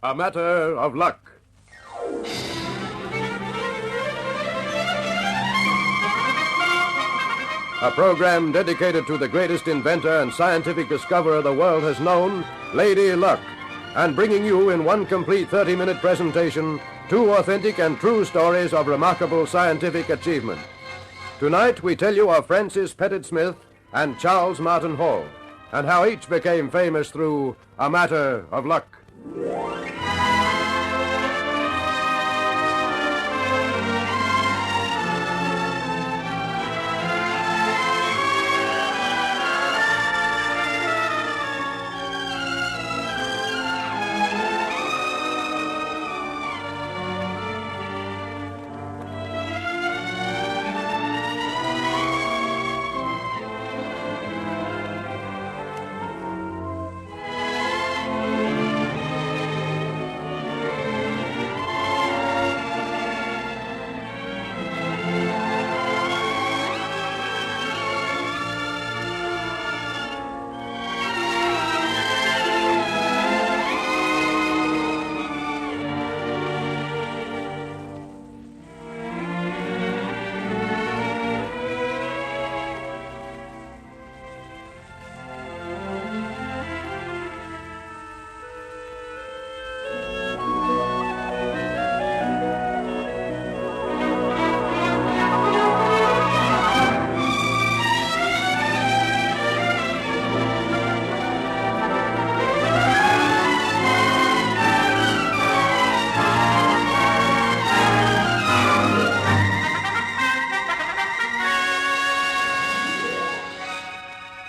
A Matter of Luck. A program dedicated to the greatest inventor and scientific discoverer the world has known, Lady Luck, and bringing you in one complete 30-minute presentation two authentic and true stories of remarkable scientific achievement. Tonight we tell you of Francis Pettit Smith and Charles Martin Hall, and how each became famous through A Matter of Luck.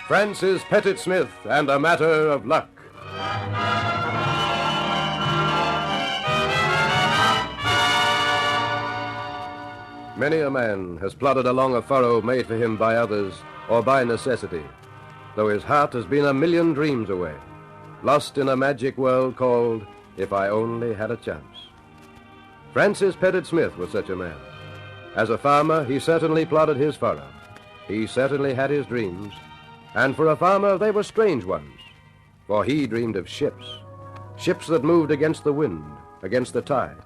Francis Pettit Smith and A Matter of Luck. Many a man has plodded along a furrow made for him by others or by necessity, though his heart has been a million dreams away, lost in a magic world called If I Only Had a Chance. Francis Pettit Smith was such a man. As a farmer, he certainly plodded his furrow. He certainly had his dreams. And for a farmer, they were strange ones, for he dreamed of ships that moved against the wind, against the tides.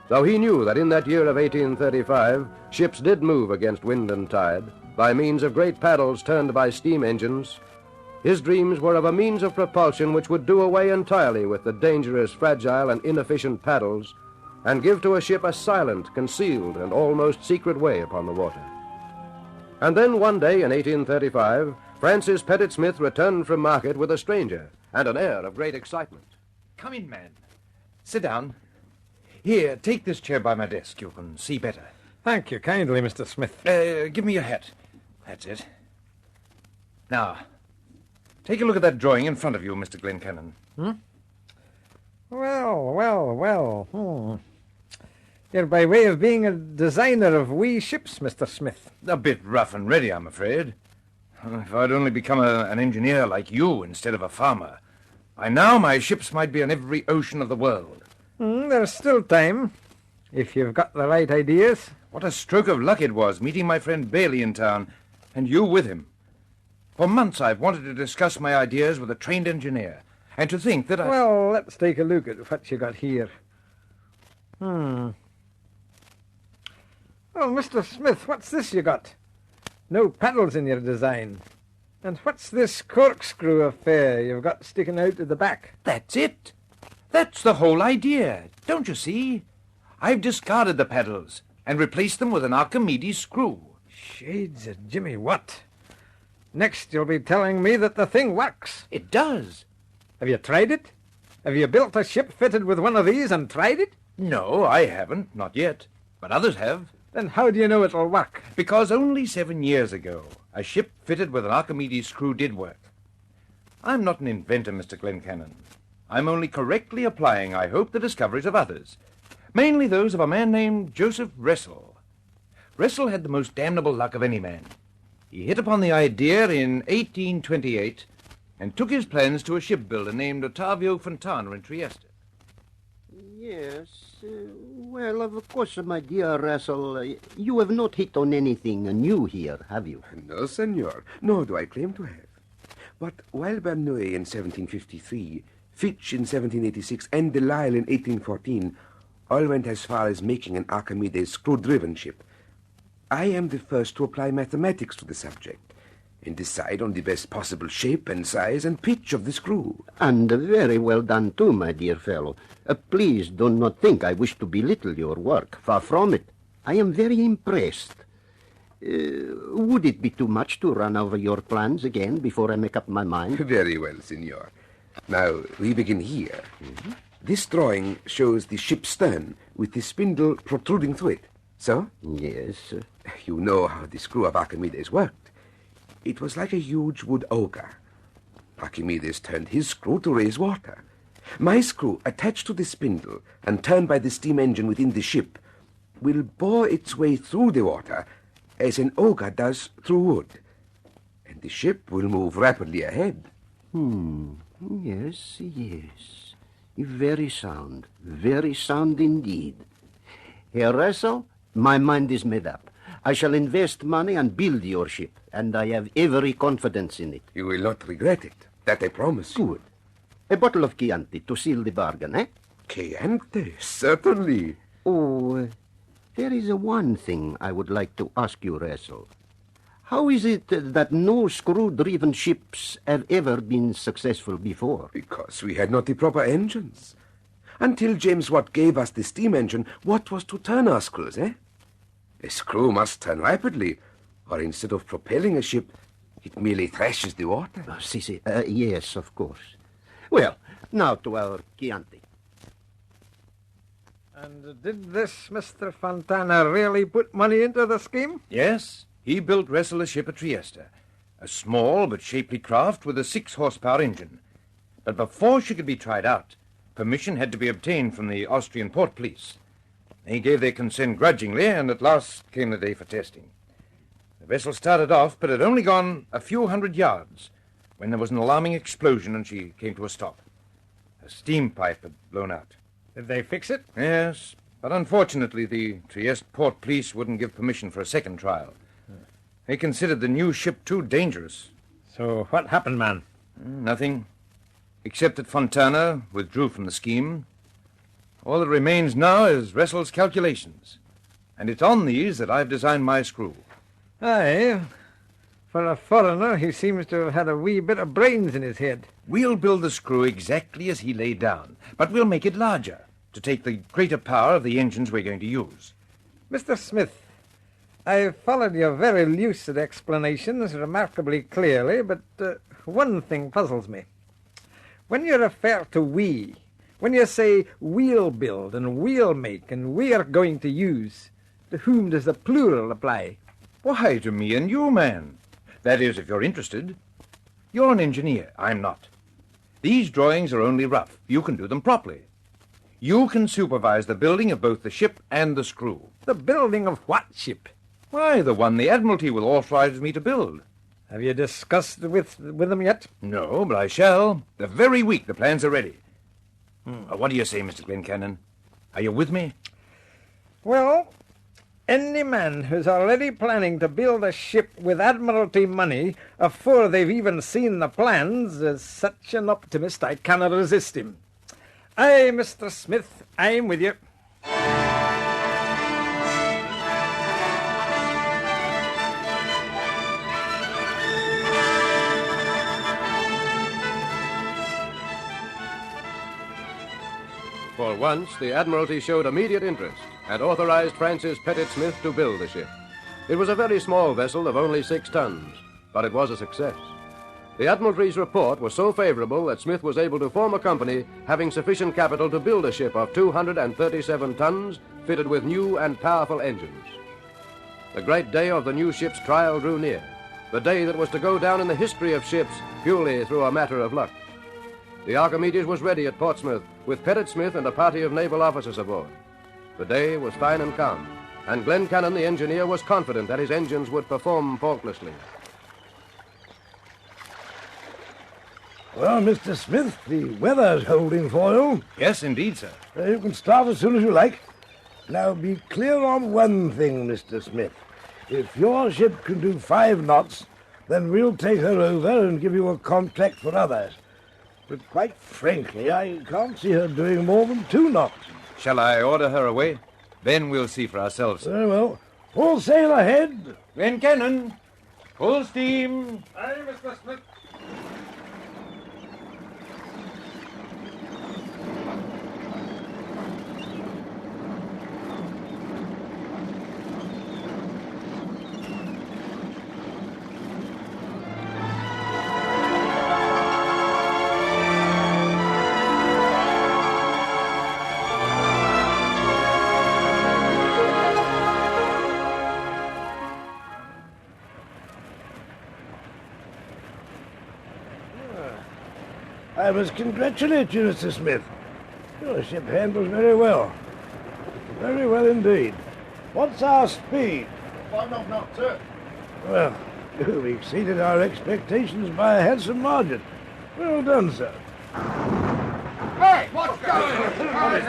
Though he knew that in that year of 1835, ships did move against wind and tide by means of great paddles turned by steam engines, his dreams were of a means of propulsion which would do away entirely with the dangerous, fragile, and inefficient paddles and give to a ship a silent, concealed, and almost secret way upon the water. And then one day in 1835, Francis Pettit Smith returned from market with a stranger and an air of great excitement. Come in, man. Sit down. Here, take this chair by my desk. You can see better. Thank you kindly, Mr. Smith. Give me your hat. That's it. Now, take a look at that drawing in front of you, Mr. Glencannon. Well. You're by way of being a designer of wee ships, Mr. Smith. A bit rough and ready, I'm afraid. If I'd only become an engineer like you instead of a farmer, by now my ships might be on every ocean of the world. There's still time, if you've got the right ideas. What a stroke of luck it was, meeting my friend Bailey in town, and you with him. For months I've wanted to discuss my ideas with a trained engineer, and to think that Well, let's take a look at what you got here. Well, Mr. Smith, what's this you got? No paddles in your design. And what's this corkscrew affair you've got sticking out at the back? That's it. That's the whole idea, don't you see? I've discarded the paddles and replaced them with an Archimedes screw. Shades of Jimmy Watt. Next you'll be telling me that the thing works. It does. Have you tried it? Have you built a ship fitted with one of these and tried it? No, I haven't, not yet. But others have. Then how do you know it'll work? Because only 7 years ago, a ship fitted with an Archimedes screw did work. I'm not an inventor, Mr. Glencannon. I'm only correctly applying, I hope, the discoveries of others, mainly those of a man named Joseph Ressel. Ressel had the most damnable luck of any man. He hit upon the idea in 1828 and took his plans to a shipbuilder named Ottavio Fontana in Trieste. Yes, well, of course, my dear Russell, you have not hit on anything new here, have you? No, senor. Nor do I claim to have. But while Bernoulli in 1753 Fitch in 1786 and Delisle in 1814 all went as far as making an Archimedes screw-driven ship. I am the first to apply mathematics to the subject and decide on the best possible shape and size and pitch of the screw. And very well done, too, my dear fellow. Please do not think I wish to belittle your work. Far from it. I am very impressed. Would it be too much to run over your plans again before I make up my mind? Very well, senor. Now, we begin here. Mm-hmm. This drawing shows the ship's stern with the spindle protruding through it. So? Yes. You know how the screw of Archimedes worked. It was like a huge wood auger. Archimedes turned his screw to raise water. My screw, attached to the spindle and turned by the steam engine within the ship, will bore its way through the water as an auger does through wood. And the ship will move rapidly ahead. Yes, yes. Very sound indeed. Herr Russell, my mind is made up. I shall invest money and build your ship, and I have every confidence in it. You will not regret it. That I promise you. Good. A bottle of Chianti to seal the bargain, eh? Chianti, certainly. Oh, there is one thing I would like to ask you, Russell. How is it that no screw-driven ships have ever been successful before? Because we had not the proper engines. Until James Watt gave us the steam engine, what was to turn our screws, eh? A screw must turn rapidly, or instead of propelling a ship, it merely thrashes the water. Yes, of course. Well, now to our Chianti. And did this Mr. Fontana really put money into the scheme? Yes, he built Russell a ship at Trieste, a small but shapely craft with a 6-horsepower engine. But before she could be tried out, permission had to be obtained from the Austrian port police. They gave their consent grudgingly, and at last came the day for testing. The vessel started off, but had only gone a few hundred yards when there was an alarming explosion and she came to a stop. A steam pipe had blown out. Did they fix it? Yes, but unfortunately the Trieste port police wouldn't give permission for a second trial. They considered the new ship too dangerous. So what happened, man? Nothing, except that Fontana withdrew from the scheme. All that remains now is Russell's calculations, and it's on these that I've designed my screw. Aye. For a foreigner, he seems to have had a wee bit of brains in his head. We'll build the screw exactly as he laid down, but we'll make it larger to take the greater power of the engines we're going to use. Mr. Smith, I've followed your very lucid explanations remarkably clearly, but one thing puzzles me. When you refer to we, when you say we'll build and we'll make and we're going to use, to whom does the plural apply? Why, to me and you, man. That is, if you're interested. You're an engineer. I'm not. These drawings are only rough. You can do them properly. You can supervise the building of both the ship and the screw. The building of what ship? Why, the one the Admiralty will authorize me to build. Have you discussed with them yet? No, but I shall. The very week the plans are ready. What do you say, Mr. Glencannon? Are you with me? Well, any man who's already planning to build a ship with Admiralty money afore they've even seen the plans is such an optimist I cannot resist him. Aye, Mr. Smith, I'm with you. For once, the Admiralty showed immediate interest and authorized Francis Pettit Smith to build the ship. It was a very small vessel of only 6 tons, but it was a success. The Admiralty's report was so favorable that Smith was able to form a company having sufficient capital to build a ship of 237 tons fitted with new and powerful engines. The great day of the new ship's trial drew near, the day that was to go down in the history of ships purely through a matter of luck. The Archimedes was ready at Portsmouth with Pettit Smith and a party of naval officers aboard. The day was fine and calm, and Glencannon, the engineer, was confident that his engines would perform faultlessly. Well, Mr. Smith, the weather's holding for you. Yes, indeed, sir. You can start as soon as you like. Now, be clear on one thing, Mr. Smith. If your ship can do 5 knots, then we'll take her over and give you a contract for others. But quite frankly, I can't see her doing more than 2 knots. Shall I order her away? Then we'll see for ourselves. Very well. All sail ahead. Glencannon, full steam. Aye, Mr. Smith. I must congratulate you, Mr. Smith. Your ship handles very well. Very well indeed. What's our speed? 5 knots, sir. Well, you've exceeded our expectations by a handsome margin. Well done, sir. Hey, what's going on?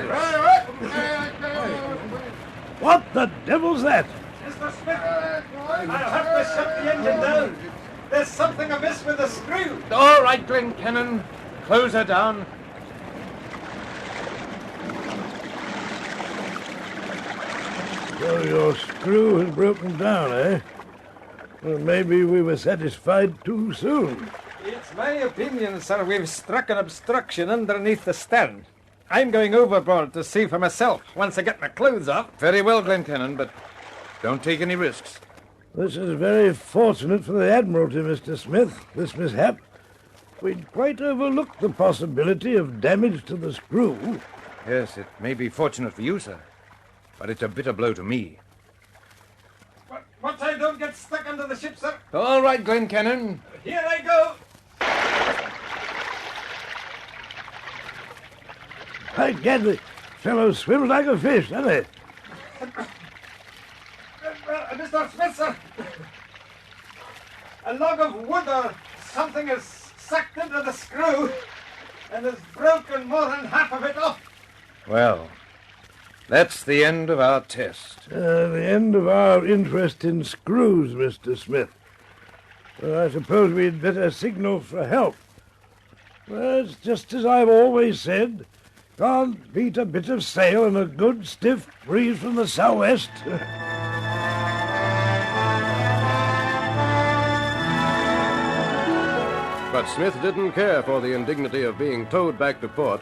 What the devil's that? Mr. Smith, I'll have to shut the engine down. There's something amiss with the screw. All right, Glencannon. Close her down. So your screw has broken down, eh? Well, maybe we were satisfied too soon. It's my opinion, sir, we've struck an obstruction underneath the stern. I'm going overboard to see for myself once I get my clothes off. Very well, Glencannon, but don't take any risks. This is very fortunate for the Admiralty, Mr. Smith, this mishap. We'd quite overlooked the possibility of damage to the screw. Yes, it may be fortunate for you, sir, but it's a bitter blow to me. Once I don't get stuck under the ship, sir. All right, Glencannon. Here I go. I get the fellow swims like a fish, doesn't he? Mr. Smith, sir. A log of wood or something has sucked into the screw and has broken more than half of it off. Well, that's the end of our test. The end of our interest in screws, Mr. Smith. Well, I suppose we'd better signal for help. Well, it's just as I've always said. Can't beat a bit of sail and a good stiff breeze from the southwest. But Smith didn't care for the indignity of being towed back to port,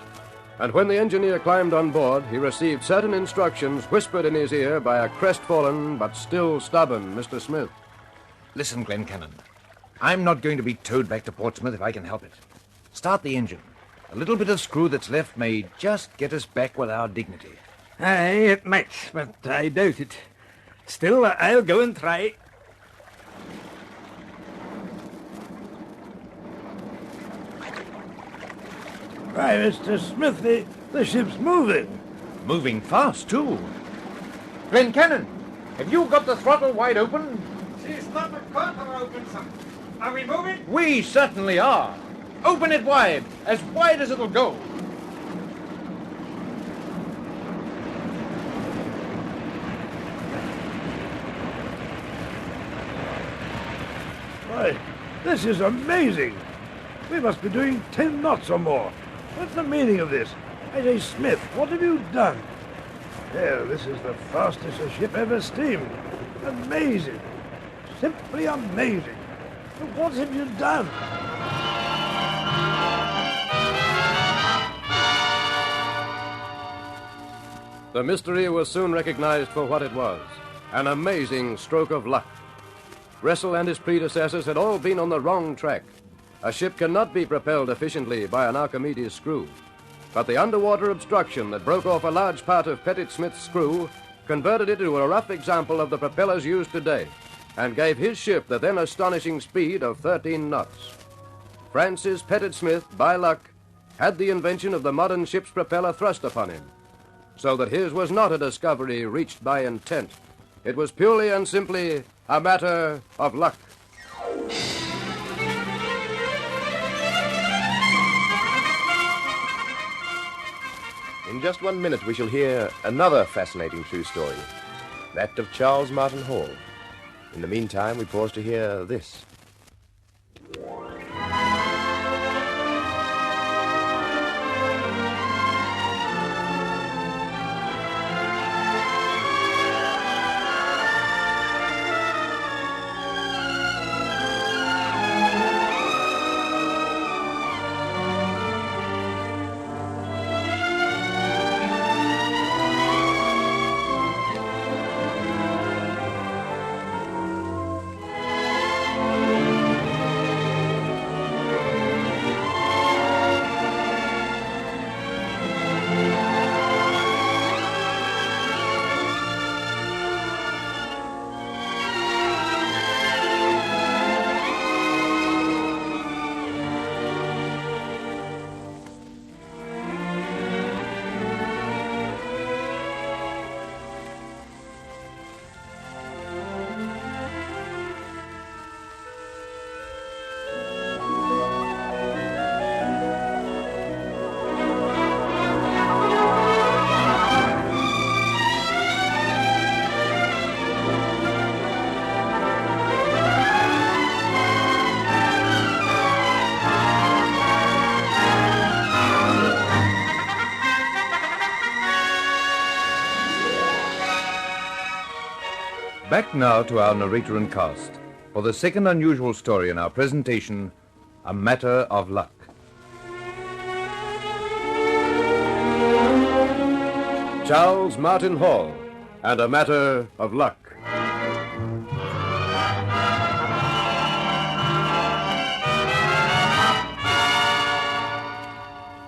and when the engineer climbed on board, he received certain instructions whispered in his ear by a crestfallen but still stubborn Mr. Smith. Listen, Glencannon. I'm not going to be towed back to Portsmouth if I can help it. Start the engine. A little bit of screw that's left may just get us back with our dignity. Aye, it might, but I doubt it. Still, I'll go and try. Why, Mr. Smith, the ship's moving. Moving fast, too. Glencannon, have you got the throttle wide open? She's not a quarter open, sir. Are we moving? We certainly are. Open it wide as it'll go. Why, this is amazing. We must be doing 10 knots or more. What's the meaning of this? I say, Smith, what have you done? Well, this is the fastest a ship ever steamed. Amazing. Simply amazing. But what have you done? The mystery was soon recognized for what it was, an amazing stroke of luck. Gressel and his predecessors had all been on the wrong track. A ship cannot be propelled efficiently by an Archimedes screw. But the underwater obstruction that broke off a large part of Pettit Smith's screw converted it into a rough example of the propellers used today and gave his ship the then astonishing speed of 13 knots. Francis Pettit Smith, by luck, had the invention of the modern ship's propeller thrust upon him, so that his was not a discovery reached by intent. It was purely and simply a matter of luck. In just 1 minute, we shall hear another fascinating true story, that of Charles Martin Hall. In the meantime, we pause to hear this. Back now to our narrator and cast for the second unusual story in our presentation, A Matter of Luck. Charles Martin Hall and A Matter of Luck.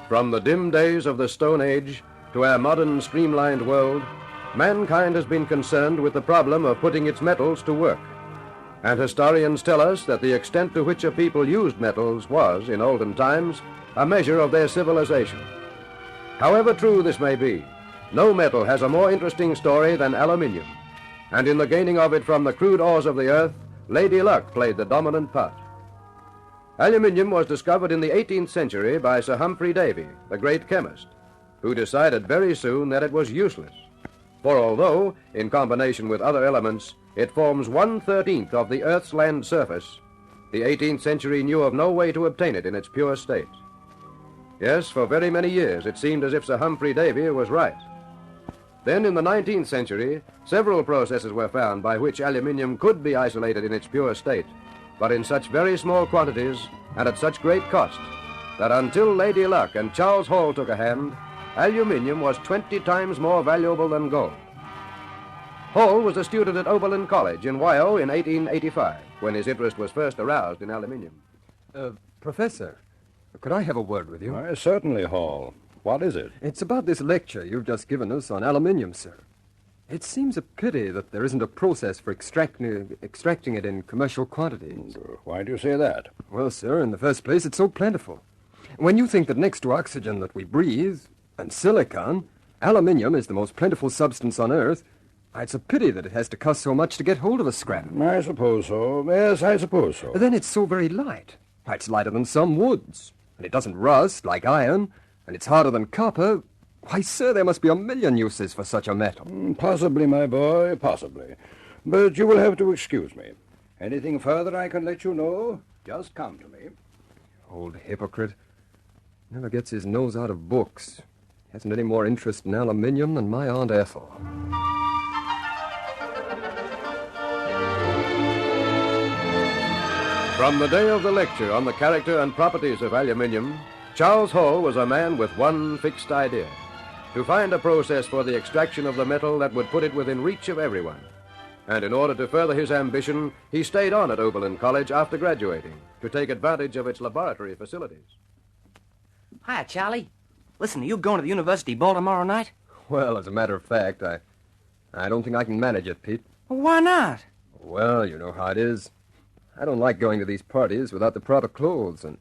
From the dim days of the Stone Age to our modern streamlined world, mankind has been concerned with the problem of putting its metals to work. And historians tell us that the extent to which a people used metals was, in olden times, a measure of their civilization. However true this may be, no metal has a more interesting story than aluminium. And in the gaining of it from the crude ores of the earth, Lady Luck played the dominant part. Aluminium was discovered in the 18th century by Sir Humphrey Davy, the great chemist, who decided very soon that it was useless. For although, in combination with other elements, it forms 1/13 of the Earth's land surface, the 18th century knew of no way to obtain it in its pure state. Yes, for very many years it seemed as if Sir Humphrey Davy was right. Then in the 19th century, several processes were found by which aluminium could be isolated in its pure state, but in such very small quantities and at such great cost that until Lady Luck and Charles Hall took a hand, aluminium was 20 times more valuable than gold. Hall was a student at Oberlin College in Wyo in 1885, when his interest was first aroused in aluminium. Professor, could I have a word with you? Why, certainly, Hall. What is it? It's about this lecture you've just given us on aluminium, sir. It seems a pity that there isn't a process for extracting it in commercial quantities. Why do you say that? Well, sir, in the first place, it's so plentiful. When you think that next to oxygen that we breathe, and silicon, aluminium is the most plentiful substance on Earth, it's a pity that it has to cost so much to get hold of a scrap. I suppose so. Yes, I suppose so. Then it's so very light. It's lighter than some woods, and it doesn't rust like iron, and it's harder than copper. Why, sir, there must be a million uses for such a metal. Possibly, my boy, possibly. But you will have to excuse me. Anything further I can let you know, just come to me. Old hypocrite. Never gets his nose out of books. Hasn't any more interest in aluminium than my Aunt Ethel. From the day of the lecture on the character and properties of aluminium, Charles Hall was a man with one fixed idea: to find a process for the extraction of the metal that would put it within reach of everyone. And in order to further his ambition, he stayed on at Oberlin College after graduating to take advantage of its laboratory facilities. Hi, Charlie. Listen, are you going to the University Ball tomorrow night? Well, as a matter of fact, I don't think I can manage it, Pete. Why not? Well, you know how it is. I don't like going to these parties without the proper clothes, and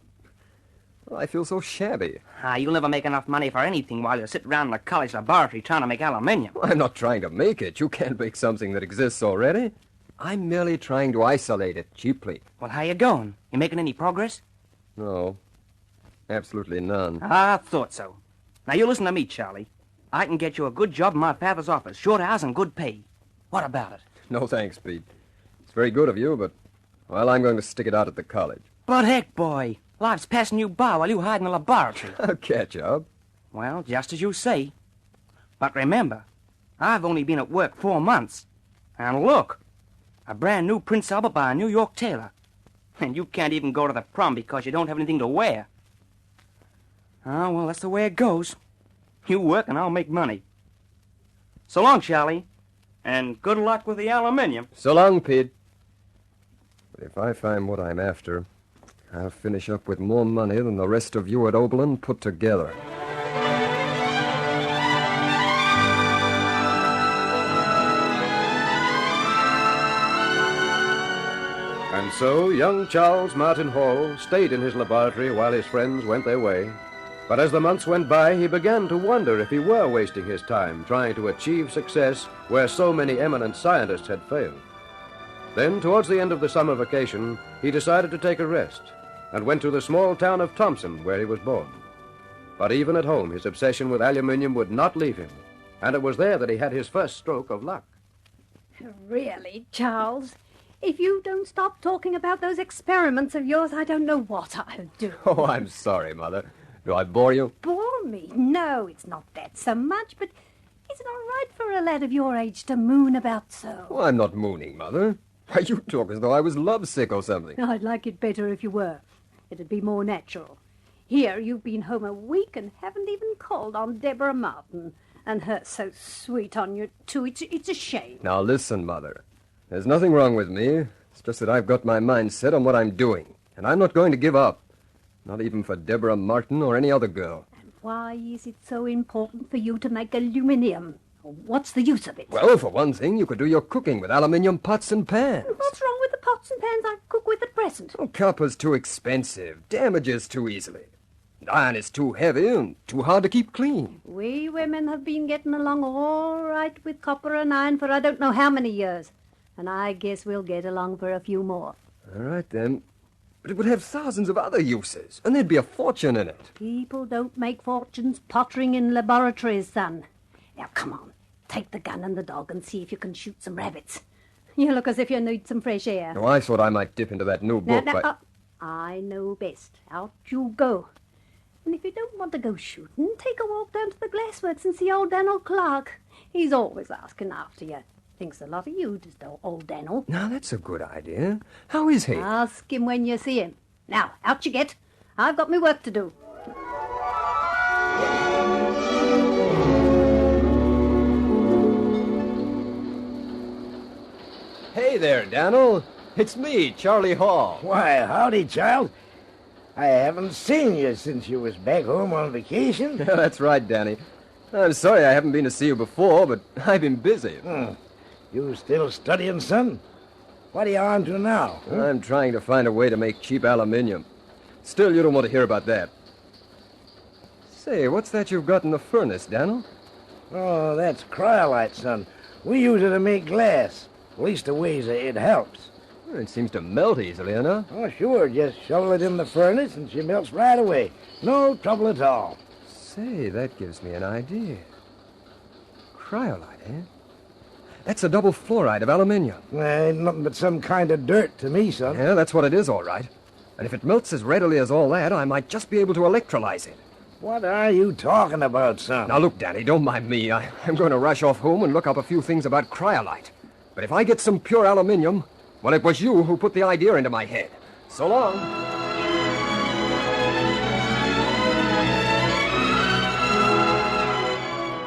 I feel so shabby. You'll never make enough money for anything while you sit around in the college laboratory trying to make aluminium. Well, I'm not trying to make it. You can't make something that exists already. I'm merely trying to isolate it cheaply. Well, how you going? You making any progress? No, absolutely none. I thought so. Now, you listen to me, Charlie. I can get you a good job in my father's office, short hours and good pay. What about it? No thanks, Pete. It's very good of you, but, well, I'm going to stick it out at the college. But heck, boy, life's passing you by while you hide in the laboratory. I'll catch up. Well, just as you say. But remember, I've only been at work 4 months. And look, a brand new Prince Albert by a New York tailor. And you can't even go to the prom because you don't have anything to wear. Oh, well, that's the way it goes. You work and I'll make money. So long, Charlie. And good luck with the aluminium. So long, Pete. But if I find what I'm after, I'll finish up with more money than the rest of you at Oberlin put together. And so young Charles Martin Hall stayed in his laboratory while his friends went their way. But as the months went by, he began to wonder if he were wasting his time trying to achieve success where so many eminent scientists had failed. Then, towards the end of the summer vacation, he decided to take a rest and went to the small town of Thompson, where he was born. But even at home, his obsession with aluminium would not leave him, and it was there that he had his first stroke of luck. Really, Charles? If you don't stop talking about those experiments of yours, I don't know what I'll do. Oh, I'm sorry, Mother. Do I bore you? Bore me? No, it's not that so much, but it It's not right for a lad of your age to moon about so. Oh, I'm not mooning, Mother. Why, you talk as though I was lovesick or something. I'd like it better if you were. It'd be more natural. Here, you've been home a week and haven't even called on Deborah Martin. And her so sweet on you, too. It's a shame. Now, listen, Mother. There's nothing wrong with me. It's just that I've got my mind set on what I'm doing. And I'm not going to give up. Not even for Deborah Martin or any other girl. And why is it so important for you to make aluminium? What's the use of it? Well, for one thing, you could do your cooking with aluminium pots and pans. What's wrong with the pots and pans I cook with at present? Oh, copper's too expensive, damages too easily. Iron is too heavy and too hard to keep clean. We women have been getting along all right with copper and iron for I don't know how many years. And I guess we'll get along for a few more. All right, then. But it would have thousands of other uses, and there'd be a fortune in it. People don't make fortunes pottering in laboratories, son. Now, come on. Take the gun and the dog and see if you can shoot some rabbits. You look as if you need some fresh air. Oh, I thought I might dip into that new book, but... I know best. Out you go. And if you don't want to go shooting, take a walk down to the glassworks and see old Daniel Clark. He's always asking after you. Thinks a lot of you, does old Daniel. Now, that's a good idea. How is he? Ask him when you see him. Now, out you get. I've got my work to do. Hey there, Daniel. It's me, Charlie Hall. Why, howdy, child. I haven't seen you since you was back home on vacation. Yeah, that's right, Danny. I'm sorry I haven't been to see you before, but I've been busy. You still studying, son? What are you on to now? I'm trying to find a way to make cheap aluminium. Still, you don't want to hear about that. Say, what's that you've got in the furnace, Daniel? Oh, that's cryolite, son. We use it to make glass. Leastways, it helps. It seems to melt easily enough. Oh, sure. Just shovel it in the furnace and she melts right away. No trouble at all. Say, that gives me an idea. Cryolite, eh? That's a double fluoride of aluminium. Ain't nothing but some kind of dirt to me, son. Yeah, that's what it is, all right. And if it melts as readily as all that, I might just be able to electrolyze it. What are you talking about, son? Now, look, Danny, don't mind me. I'm going to rush off home and look up a few things about cryolite. But if I get some pure aluminium, well, it was you who put the idea into my head. So long.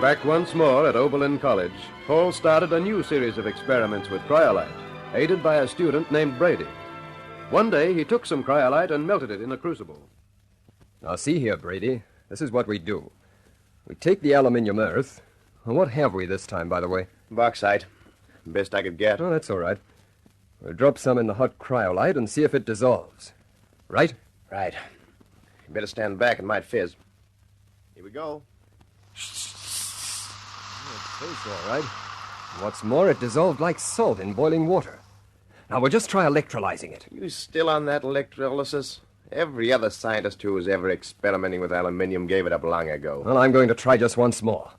Back once more at Oberlin College, Hall started a new series of experiments with cryolite, aided by a student named Brady. One day, he took some cryolite and melted it in a crucible. Now, see here, Brady. This is what we do. We take the aluminium earth. Well, what have we this time, by the way? Bauxite. Best I could get. Oh, that's all right. We'll drop some in the hot cryolite and see if it dissolves. Right? Right. You better stand back. It might fizz. Here we go. It tastes all right. What's more, it dissolved like salt in boiling water. Now, we'll just try electrolyzing it. You still on that electrolysis? Every other scientist who was ever experimenting with aluminium gave it up long ago. Well, I'm going to try just once more.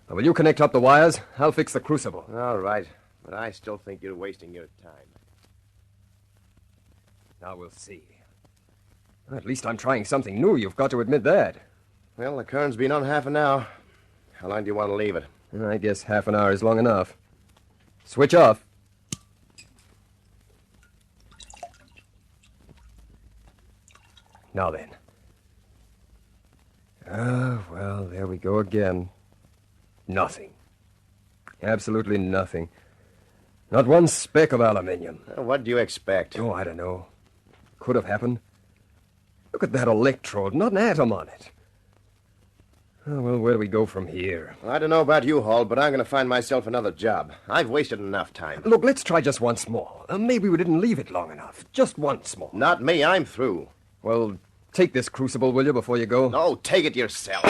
Now, will you connect up the wires? I'll fix the crucible. All right. But I still think you're wasting your time. Now we'll see. At least I'm trying something new. You've got to admit that. Well, the current's been on half an hour. How long do you want to leave it? I guess half an hour is long enough. Switch off. Now then. Well, there we go again. Nothing. Absolutely nothing. Not one speck of aluminium. What do you expect? Oh, I don't know. Could have happened. Look at that electrode. Not an atom on it. Oh, well, where do we go from here? I don't know about you, Hall, but I'm going to find myself another job. I've wasted enough time. Look, let's try just once more. Maybe we didn't leave it long enough. Just once more. Not me. I'm through. Well, take this crucible, will you, before you go? No, take it yourself.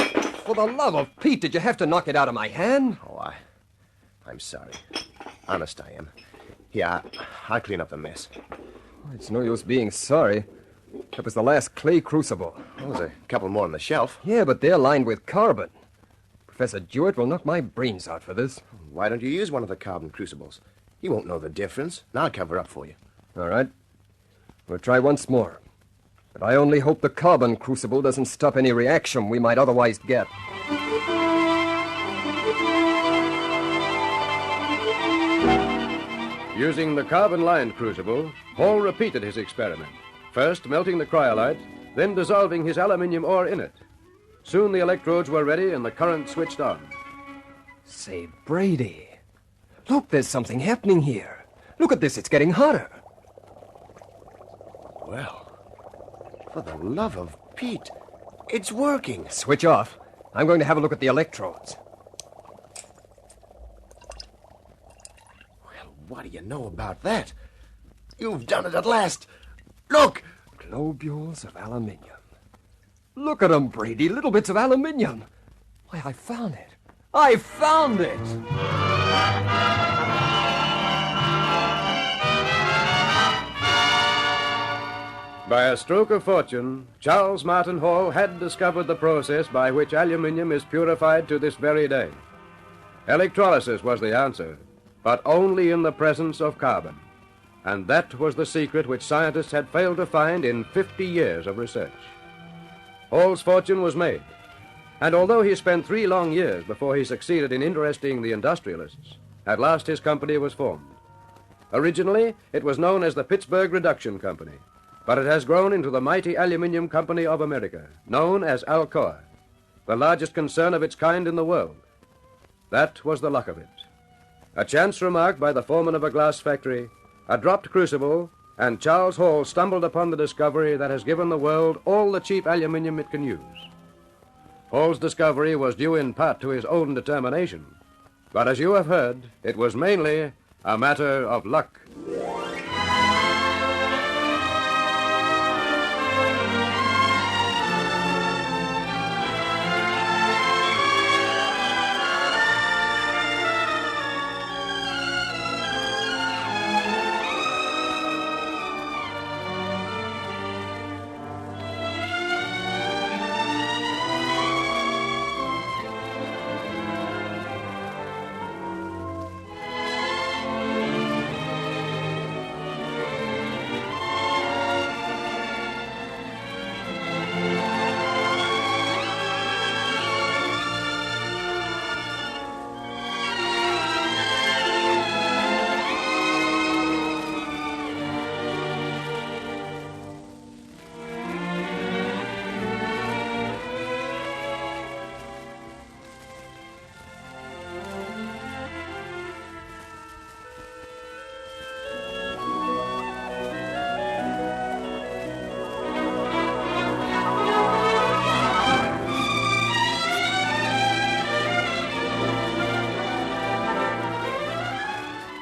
For the love of Pete, did you have to knock it out of my hand? Oh, I'm sorry. Honest, I am. Yeah, I'll clean up the mess. It's no use being sorry. That was the last clay crucible. Well, there's a couple more on the shelf. Yeah, but they're lined with carbon. Professor Jewett will knock my brains out for this. Why don't you use one of the carbon crucibles? He won't know the difference. And I'll cover up for you. All right. We'll try once more. But I only hope the carbon crucible doesn't stop any reaction we might otherwise get. Using the carbon-lined crucible, Hall repeated his experiment, first melting the cryolite, then dissolving his aluminium ore in it. Soon the electrodes were ready and the current switched on. Say, Brady, look, there's something happening here. Look at this, it's getting hotter. Well, for the love of Pete, it's working. Switch off. I'm going to have a look at the electrodes. Well, what do you know about that? You've done it at last. Look! Globules of aluminium. Look at 'em, Brady, little bits of aluminium. Why, I found it. I found it! By a stroke of fortune, Charles Martin Hall had discovered the process by which aluminium is purified to this very day. Electrolysis was the answer, but only in the presence of carbon. And that was the secret which scientists had failed to find in 50 years of research. Hall's fortune was made, and although he spent 3 long years before he succeeded in interesting the industrialists, at last his company was formed. Originally, it was known as the Pittsburgh Reduction Company, but it has grown into the mighty Aluminium Company of America, known as Alcoa, the largest concern of its kind in the world. That was the luck of it. A chance remark by the foreman of a glass factory, a dropped crucible, and Charles Hall stumbled upon the discovery that has given the world all the cheap aluminium it can use. Hall's discovery was due in part to his own determination, but as you have heard, it was mainly a matter of luck.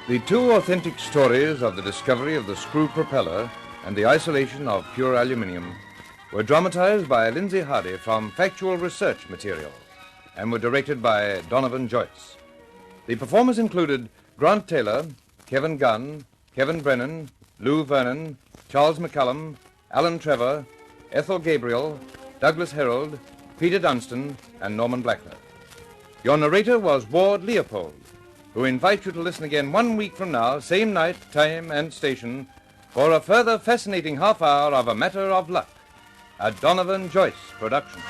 The 2 authentic stories of the discovery of the screw propeller and the isolation of pure aluminium were dramatized by Lindsay Hardy from factual research material and were directed by Donovan Joyce. The performers included Grant Taylor, Kevin Gunn, Kevin Brennan, Lou Vernon, Charles McCullum, Alan Trevor, Ethel Gabriel, Douglas Herold, Peter Dunstan, and Norman Blackler. Your narrator was Ward Leopold, who invites you to listen again 1 week from now, same night, time, and station, for a further fascinating half hour of A Matter of Luck, a Donovan Joyce production.